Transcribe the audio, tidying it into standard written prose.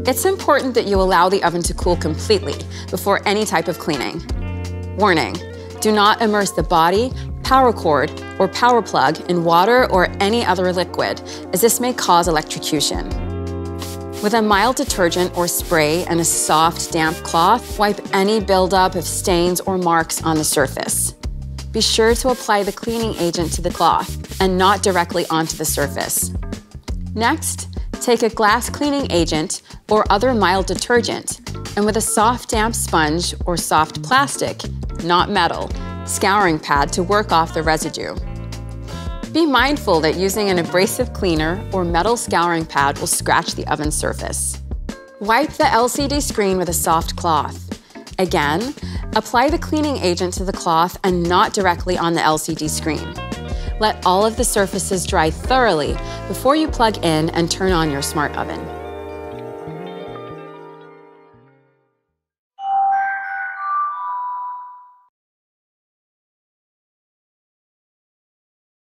It's important that you allow the oven to cool completely before any type of cleaning. Warning: do not immerse the body, power cord, or power plug in water or any other liquid, as this may cause electrocution. With a mild detergent or spray and a soft, damp cloth, wipe any buildup of stains or marks on the surface. Be sure to apply the cleaning agent to the cloth and not directly onto the surface. Next, take a glass cleaning agent or other mild detergent, and with a soft, damp sponge or soft plastic, not metal, scouring pad to work off the residue. Be mindful that using an abrasive cleaner or metal scouring pad will scratch the oven surface. Wipe the LCD screen with a soft cloth. Again, apply the cleaning agent to the cloth and not directly on the LCD screen. Let all of the surfaces dry thoroughly before you plug in and turn on your smart oven.